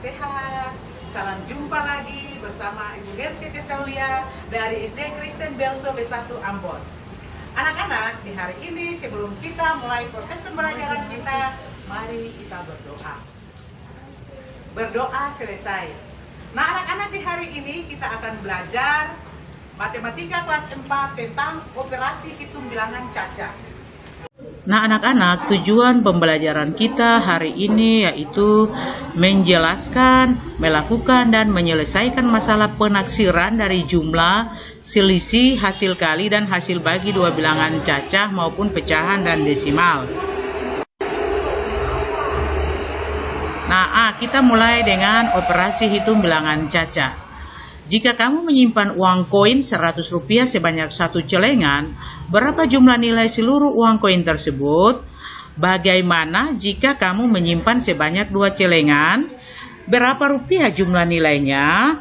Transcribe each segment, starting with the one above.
sehat. Salam jumpa lagi bersama Ibu Gersi Kesaulia dari SD Kristen Belso B1 Ambon. Anak-anak, di hari ini sebelum kita mulai proses pembelajaran kita, mari kita berdoa. Berdoa selesai. Nah, anak-anak, di hari ini kita akan belajar matematika kelas 4 tentang operasi hitung bilangan caca. Nah, anak-anak, tujuan pembelajaran kita hari ini yaitu menjelaskan, melakukan, dan menyelesaikan masalah penaksiran dari jumlah, selisih, hasil kali, dan hasil bagi dua bilangan cacah maupun pecahan dan desimal. Nah, kita mulai dengan operasi hitung bilangan cacah. Jika kamu menyimpan uang koin Rp100 sebanyak 1 celengan, berapa jumlah nilai seluruh uang koin tersebut? Bagaimana jika kamu menyimpan sebanyak 2 celengan? Berapa rupiah jumlah nilainya?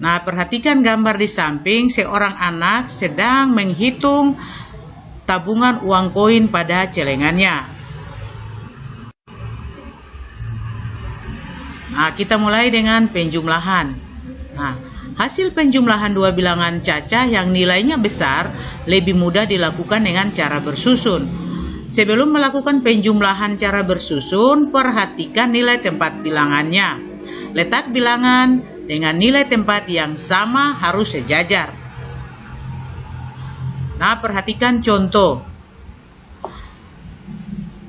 Nah, perhatikan gambar di samping, seorang anak sedang menghitung tabungan uang koin pada celengannya. Nah, kita mulai dengan penjumlahan. Nah, hasil penjumlahan dua bilangan cacah yang nilainya besar lebih mudah dilakukan dengan cara bersusun. Sebelum melakukan penjumlahan cara bersusun, perhatikan nilai tempat bilangannya. Letak bilangan dengan nilai tempat yang sama harus sejajar. Nah, perhatikan contoh.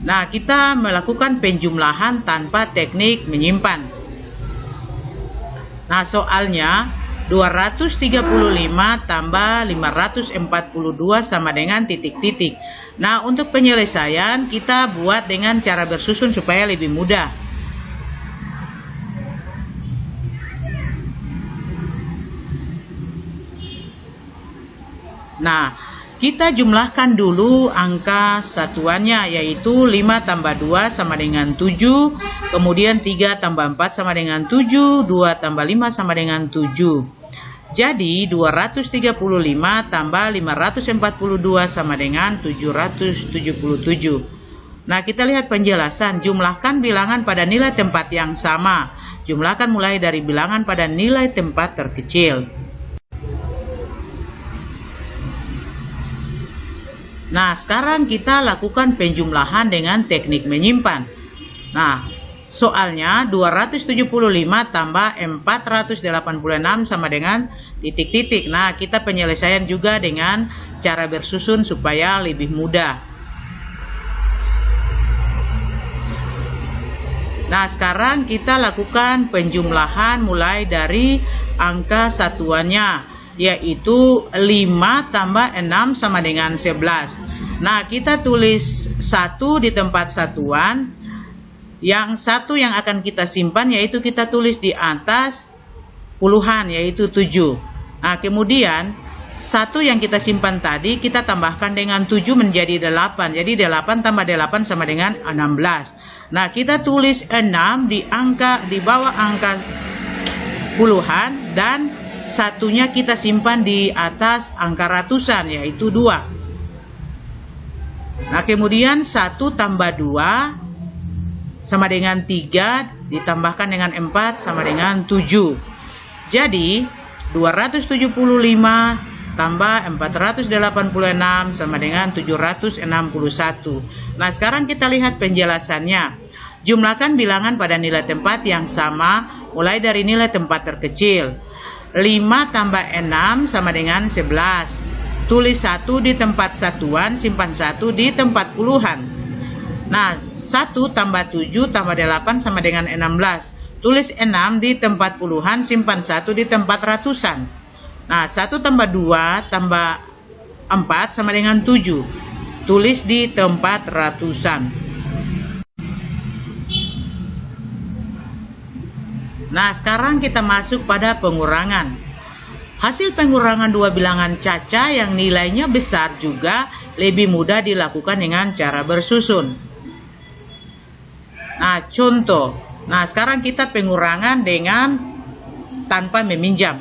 Nah, kita melakukan penjumlahan tanpa teknik menyimpan. Nah, soalnya 235 tambah 542 sama dengan titik-titik. Nah, untuk penyelesaian kita buat dengan cara bersusun supaya lebih mudah. Nah, kita jumlahkan dulu angka satuannya, yaitu 5 tambah 2 sama dengan 7, kemudian 3 tambah 4 sama dengan 7, 2 tambah 5 sama dengan 7. Jadi 235 tambah 542 sama dengan 777. Nah, kita lihat penjelasan. Jumlahkan bilangan pada nilai tempat yang sama. Jumlahkan mulai dari bilangan pada nilai tempat terkecil. Nah, sekarang kita lakukan penjumlahan dengan teknik menyimpan. Nah, soalnya 275 tambah 486 sama dengan titik-titik. Nah, kita penyelesaian juga dengan cara bersusun supaya lebih mudah. Nah, sekarang kita lakukan penjumlahan mulai dari angka satuannya, yaitu 5 tambah 6 sama dengan 11. Nah, kita tulis 1 di tempat satuan. Yang satu yang akan kita simpan yaitu kita tulis di atas puluhan, yaitu 7. Nah, kemudian 1 yang kita simpan tadi kita tambahkan dengan 7 menjadi 8. Jadi 8 tambah 8 sama dengan 16. Nah, kita tulis 6 di bawah angka puluhan, dan satunya kita simpan di atas angka ratusan, yaitu 2. Nah, kemudian 1 tambah 2 sama dengan 3, ditambahkan dengan 4 sama dengan 7. Jadi 275 tambah 486 sama dengan 761. Nah, sekarang kita lihat penjelasannya. Jumlahkan bilangan pada nilai tempat yang sama mulai dari nilai tempat terkecil. 5 tambah 6 sama dengan 11. Tulis 1 di tempat satuan, simpan 1 di tempat puluhan. Nah, 1 tambah 7 tambah 8 sama dengan 16. Tulis 6 di tempat puluhan, simpan 1 di tempat ratusan. Nah, 1 tambah 2 tambah 4 sama dengan 7. Tulis di tempat ratusan. Nah, sekarang kita masuk pada pengurangan. Hasil pengurangan dua bilangan cacah yang nilainya besar juga lebih mudah dilakukan dengan cara bersusun. Nah, contoh. Nah, sekarang kita pengurangan dengan tanpa meminjam.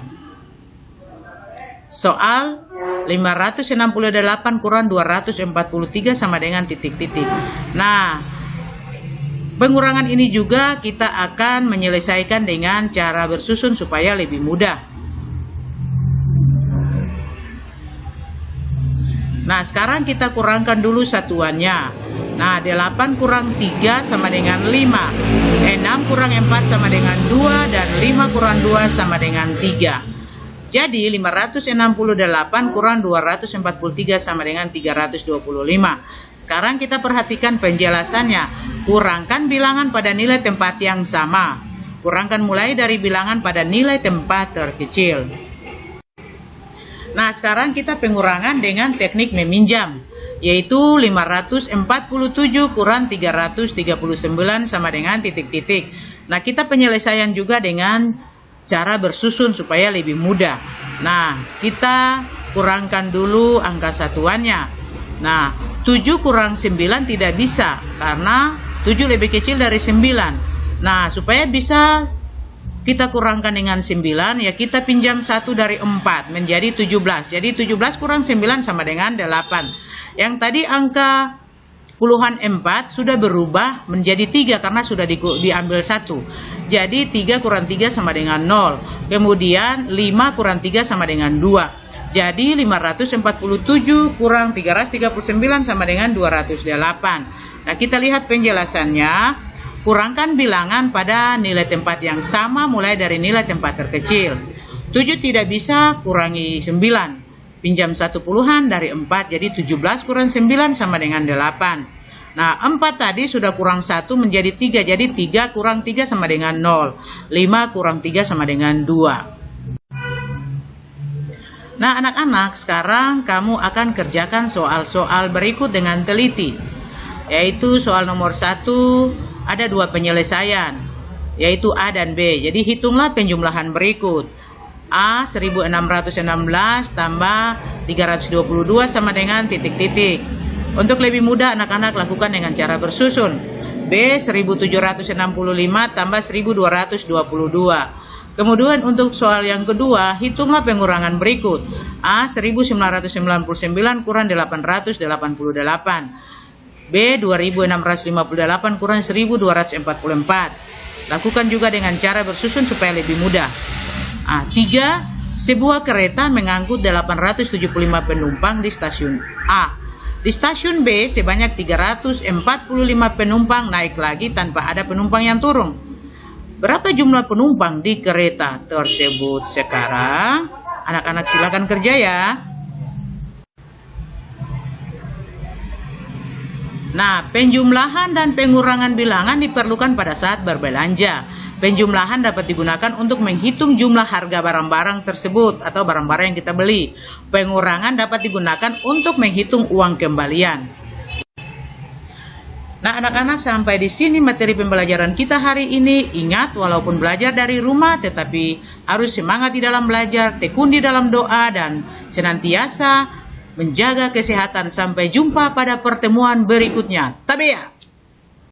Soal 568 kurang 243 sama dengan titik-titik. Nah, pengurangan ini juga kita akan menyelesaikan dengan cara bersusun supaya lebih mudah. Nah, sekarang kita kurangkan dulu satuannya. Nah, 8 kurang 3 sama dengan 5. 6 kurang 4 sama dengan 2. Dan 5 kurang 2 sama dengan 3. Jadi 568 kurang 243 sama dengan 325. Sekarang kita perhatikan penjelasannya. Kurangkan bilangan pada nilai tempat yang sama. Kurangkan mulai dari bilangan pada nilai tempat terkecil. Nah, sekarang kita pengurangan dengan teknik meminjam, yaitu 547 kurang 339 sama dengan titik-titik. Nah, kita penyelesaian juga dengan cara bersusun supaya lebih mudah. Nah, kita kurangkan dulu angka satuannya. Nah, 7 kurang 9 tidak bisa, karena 7 lebih kecil dari 9. Nah, supaya bisa kita kurangkan dengan 9, ya kita pinjam 1 dari 4, menjadi 17. Jadi 17 kurang 9 sama dengan 8. Yang tadi angka puluhan 4 sudah berubah menjadi 3 karena sudah diambil 1. Jadi 3 kurang 3 sama dengan 0. Kemudian 5 kurang 3 sama dengan 2. Jadi 547 kurang 339 sama dengan 208. Nah, kita lihat penjelasannya. Kurangkan bilangan pada nilai tempat yang sama mulai dari nilai tempat terkecil. 7 tidak bisa, kurangi 9. Pinjam 1 puluhan dari 4, jadi 17 kurang 9 sama dengan 8. Nah, 4 tadi sudah kurang 1 menjadi 3, jadi 3 kurang 3 sama dengan 0. 5 kurang 3 sama dengan 2. Nah, anak-anak, sekarang kamu akan kerjakan soal-soal berikut dengan teliti. Yaitu soal nomor 1, ada 2 penyelesaian, yaitu A dan B. Jadi hitunglah penjumlahan berikut. A 1616 tambah 322 sama dengan titik-titik. Untuk lebih mudah, anak-anak lakukan dengan cara bersusun. B 1765 tambah 1222. Kemudian untuk soal yang kedua, hitunglah pengurangan berikut. A 1999 kurang 888. B 2658 kurang 1244. Lakukan juga dengan cara bersusun supaya lebih mudah. A3, sebuah kereta mengangkut 875 penumpang di stasiun A. Di stasiun B sebanyak 345 penumpang naik lagi tanpa ada penumpang yang turun. Berapa jumlah penumpang di kereta tersebut sekarang? Anak-anak silakan kerja ya. Nah, penjumlahan dan pengurangan bilangan diperlukan pada saat berbelanja. Penjumlahan dapat digunakan untuk menghitung jumlah harga barang-barang tersebut atau barang-barang yang kita beli. Pengurangan dapat digunakan untuk menghitung uang kembalian. Nah, anak-anak, sampai di sini materi pembelajaran kita hari ini. Ingat, walaupun belajar dari rumah, tetapi harus semangat di dalam belajar, tekun di dalam doa, dan senantiasa menjaga kesehatan. Sampai jumpa pada pertemuan berikutnya. Tabea!